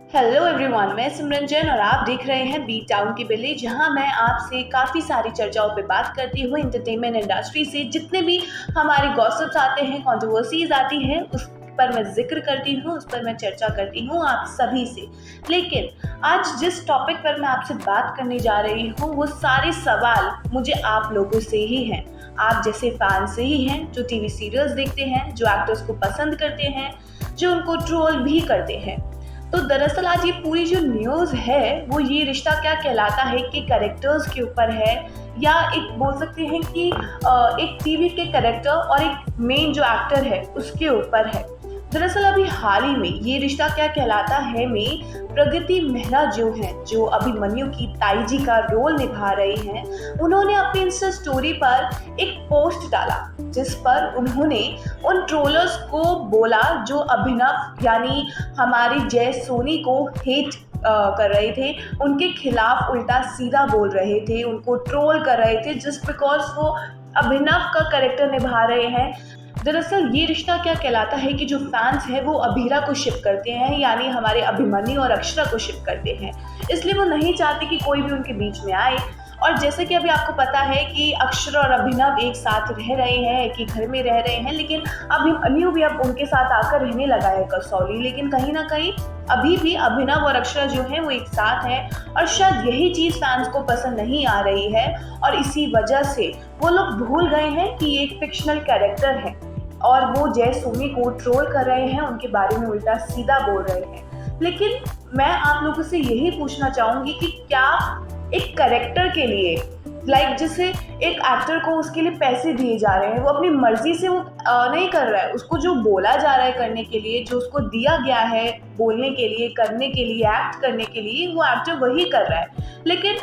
Hello everyone, मैं सिमरन जैन और आप देख रहे हैं बी टाउन की बिल्ली, जहां मैं आपसे काफ़ी सारी चर्चाओं पे बात करती हूँ। एंटरटेनमेंट इंडस्ट्री से जितने भी हमारे गॉसिप्स आते हैं, कंट्रोवर्सीज आती हैं, उस पर मैं जिक्र करती हूँ, उस पर मैं चर्चा करती हूँ आप सभी से। लेकिन आज जिस टॉपिक पर मैं आपसे बात करने जा रही हूँ, वो सारे सवाल मुझे आप लोगों से ही हैं, आप जैसे फैन से ही हैं, जो टीवी सीरियल्स देखते हैं, जो एक्टर्स को पसंद करते हैं, जो उनको ट्रोल भी करते हैं। तो दरअसल आज ये पूरी जो न्यूज़ है वो ये रिश्ता क्या कहलाता है कि कैरेक्टर्स के ऊपर है, या एक बोल सकते हैं कि एक टीवी के कैरेक्टर और एक मेन जो एक्टर है उसके ऊपर है। दरअसल अभी हाल ही में ये रिश्ता क्या कहलाता है में प्रगति मेहरा जो हैं, जो अभिमन्यु की ताई जी का रोल निभा रही हैं, उन्होंने अपनी इंस्टा स्टोरी पर एक पोस्ट डाला जिस पर उन्होंने उन ट्रोलर्स को बोला जो अभिनव यानी हमारी जय सोनी को हेट कर रहे थे, उनके खिलाफ उल्टा सीधा बोल रहे थे, उनको ट्रोल कर रहे थे जस्ट बिकॉज वो अभिनव का कैरेक्टर निभा रहे हैं। दरअसल ये रिश्ता क्या कहलाता है कि जो फैंस हैं वो अभीरा को शिप करते हैं, यानी हमारे अभिमन्यु और अक्षरा को शिप करते हैं, इसलिए वो नहीं चाहते कि कोई भी उनके बीच में आए। और जैसे कि अभी आपको पता है कि अक्षरा और अभिनव एक साथ रह रहे हैं, एक ही घर में रह रहे हैं, लेकिन अभिमन्यु भी अब उनके साथ आकर रहने लगा है कसौली। लेकिन कहीं ना कहीं अभी भी अभिनव और अक्षरा जो हैं वो एक साथ हैं, और शायद यही चीज़ फैंस को पसंद नहीं आ रही है, और इसी वजह से वो लोग भूल गए हैं कि ये एक फिक्शनल कैरेक्टर है और वो जय सोनी को ट्रोल कर रहे हैं, उनके बारे में उल्टा सीधा बोल रहे हैं। लेकिन मैं आप लोगों से यही पूछना चाहूँगी कि क्या एक कैरेक्टर के लिए जैसे एक एक्टर को उसके लिए पैसे दिए जा रहे हैं, वो अपनी मर्जी से वो नहीं कर रहा है, उसको जो बोला जा रहा है करने के लिए, जो उसको दिया गया है बोलने के लिए, करने के लिए, एक्ट करने के लिए, वो एक्टर वही कर रहा है। लेकिन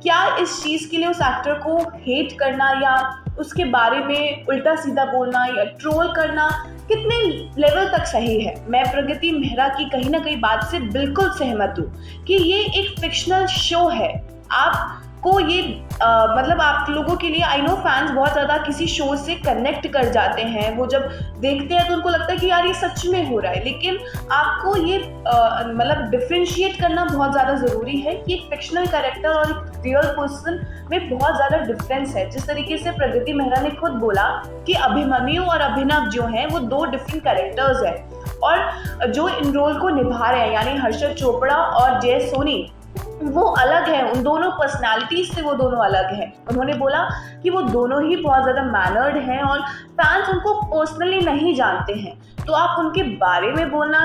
क्या इस चीज़ के लिए उस एक्टर को हेट करना या उसके बारे में उल्टा सीधा बोलना या ट्रोल करना कितने लेवल तक सही है? मैं प्रगति मेहरा की कहीं ना कहीं बात से बिल्कुल सहमत हूँ कि ये एक फिक्शनल शो है। आपको ये मतलब आप लोगों के लिए, आई नो फैंस बहुत ज़्यादा किसी शो से कनेक्ट कर जाते हैं, वो जब देखते हैं तो उनको लगता है कि यार ये सच में हो रहा है। लेकिन आपको ये मतलब डिफ्रेंशिएट करना बहुत ज़्यादा ज़रूरी है कि एक फिक्शनल कैरेक्टर और एक रियल पर्सन में बहुत ज़्यादा डिफरेंस है। जिस तरीके से प्रगति मेहरा ने खुद बोला कि अभिमन्यु और अभिनव जो हैं वो दो डिफरेंट कैरेक्टर्स हैं, और जो इन रोल को निभा रहे हैं यानी हर्षद चोपड़ा और जय सोनी, वो अलग है, उन दोनों पर्सनालिटीज से वो दोनों अलग हैं। उन्होंने बोला कि वो दोनों ही बहुत ज़्यादा मैनर्ड हैं और फैंस उनको पर्सनली नहीं जानते हैं, तो आप उनके बारे में बोलना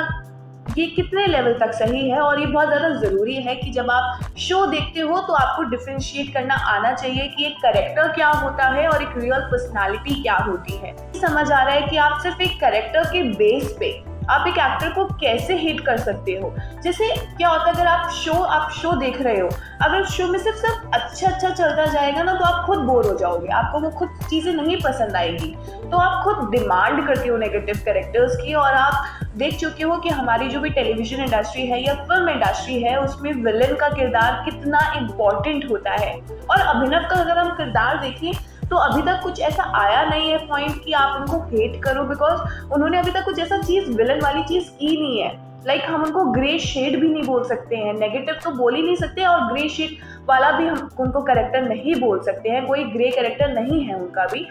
ये कितने लेवल तक सही है? और ये बहुत ज़्यादा ज़रूरी है कि जब आप शो देखते हो तो आपको डिफ्रेंशिएट करना आना चाहिए कि एक कैरेक्टर क्या होता है और एक रियल पर्सनालिटी क्या होती है। समझ आ रहा है कि आप सिर्फ एक कैरेक्टर के बेस पे आप एक एक्टर को कैसे हिट कर सकते हो। जैसे क्या होता है, अगर आप शो देख रहे हो, अगर शो में सिर्फ सब अच्छा चलता जाएगा ना तो आप खुद बोर हो जाओगे, आपको वो खुद चीज़ें नहीं पसंद आएगी, तो आप खुद डिमांड करते हो नेगेटिव कैरेक्टर्स की। और आप देख चुके हो कि हमारी जो भी टेलीविजन इंडस्ट्री है या फिल्म इंडस्ट्री है, उसमें विलेन का किरदार कितना इम्पॉर्टेंट होता है। और अभिनव का अगर हम किरदार देखें तो अभी तक कुछ ऐसा आया नहीं है पॉइंट कि आप उनको हेट करो, बिकॉज उन्होंने अभी तक कुछ ऐसा चीज़ विलन वाली चीज़ की नहीं है। हम उनको ग्रे शेड भी नहीं बोल सकते हैं, नेगेटिव तो बोल ही नहीं सकते, और ग्रे शेड वाला भी हम उनको कैरेक्टर नहीं बोल सकते हैं, कोई ग्रे कैरेक्टर नहीं है उनका भी।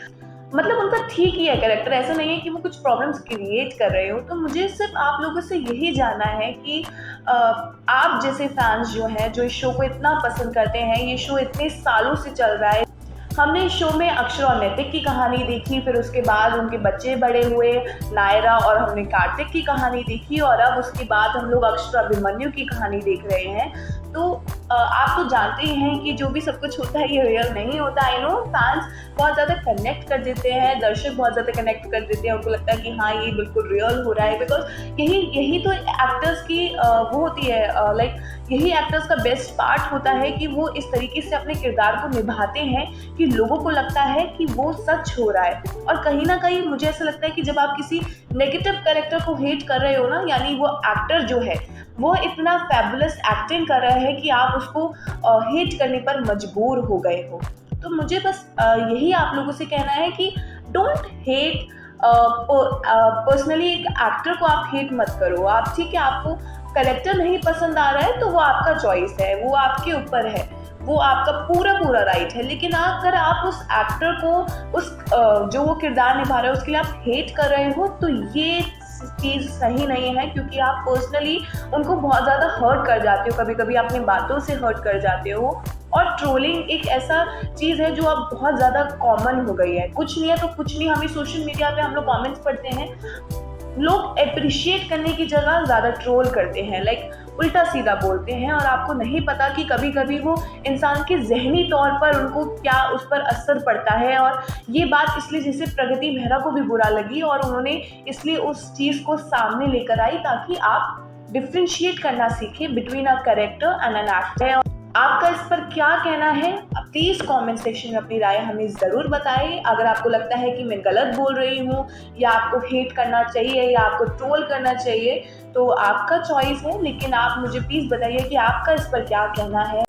मतलब उनका ठीक ही है कैरेक्टर, ऐसा नहीं है कि वो कुछ प्रॉब्लम्स क्रिएट कर रहे हो। तो मुझे सिर्फ आप लोगों से यही जानना है कि आप जैसे फैंस जो हैं, जो इस शो को इतना पसंद करते हैं, ये शो इतने सालों से चल रहा है, हमने इस शो में अक्षरा और नैतिक की कहानी देखी, फिर उसके बाद उनके बच्चे बड़े हुए नायरा, और हमने कार्तिक की कहानी देखी, और अब उसके बाद हम लोग अक्षरा अभिमन्यु की कहानी देख रहे हैं। तो आप तो जानते ही हैं कि जो भी सब कुछ होता है ये रियल नहीं होता। आई नो फैंस बहुत ज़्यादा कनेक्ट कर देते हैं, दर्शक बहुत ज़्यादा कनेक्ट कर देते हैं, उनको लगता है कि हाँ ये बिल्कुल रियल हो रहा है, बिकॉज यही तो एक्टर्स की वो होती है, यही एक्टर्स का बेस्ट पार्ट होता है कि वो इस तरीके से अपने किरदार को निभाते हैं कि लोगों को लगता है कि वो सच हो रहा है। और कहीं ना कहीं मुझे ऐसा लगता है कि जब आप किसी नेगेटिव कैरेक्टर को हेट कर रहे हो ना, यानी वो एक्टर जो है वो इतना फैबुलस एक्टिंग कर रहा है कि आप उसको हेट करने पर मजबूर हो गए हो। तो मुझे बस यही आप लोगों से कहना है कि डोंट हेट पर्सनली एक एक्टर को आप हेट मत करो। आप ठीक है, आपको करेक्टर नहीं पसंद आ रहा है तो वो आपका चॉइस है, वो आपके ऊपर है, वो आपका पूरा पूरा राइट है। लेकिन अगर आप उस एक्टर को, उस जो वो किरदार निभा रहा है उसके लिए आप हेट कर रहे हो, तो ये चीज़ सही नहीं है, क्योंकि आप पर्सनली उनको बहुत ज़्यादा हर्ट कर जाते हो, कभी कभी अपनी बातों से हर्ट कर जाते हो। और ट्रोलिंग एक ऐसा चीज़ है जो अब बहुत ज़्यादा कॉमन हो गई है। कुछ नहीं है तो कुछ नहीं, हमें सोशल मीडिया पे हम लोग कमेंट्स पढ़ते हैं, लोग अप्रिशिएट करने की जगह ज़्यादा ट्रोल करते हैं, लाइक उल्टा सीधा बोलते हैं, और आपको नहीं पता कि कभी कभी वो इंसान के जहनी तौर पर उनको क्या उस पर असर पड़ता है। और ये बात इसलिए जैसे प्रगति मेहरा को भी बुरा लगी और उन्होंने इसलिए उस चीज़ को सामने लेकर आई ताकि आप डिफ्रेंशिएट करना सीखें between a character and an actor. आपका इस पर क्या कहना है? प्लीज़ कमेंट सेक्शन में अपनी राय हमें ज़रूर बताएं। अगर आपको लगता है कि मैं गलत बोल रही हूँ, या आपको हेट करना चाहिए, या आपको ट्रोल करना चाहिए, तो आपका चॉइस है, लेकिन आप मुझे प्लीज़ बताइए कि आपका इस पर क्या कहना है।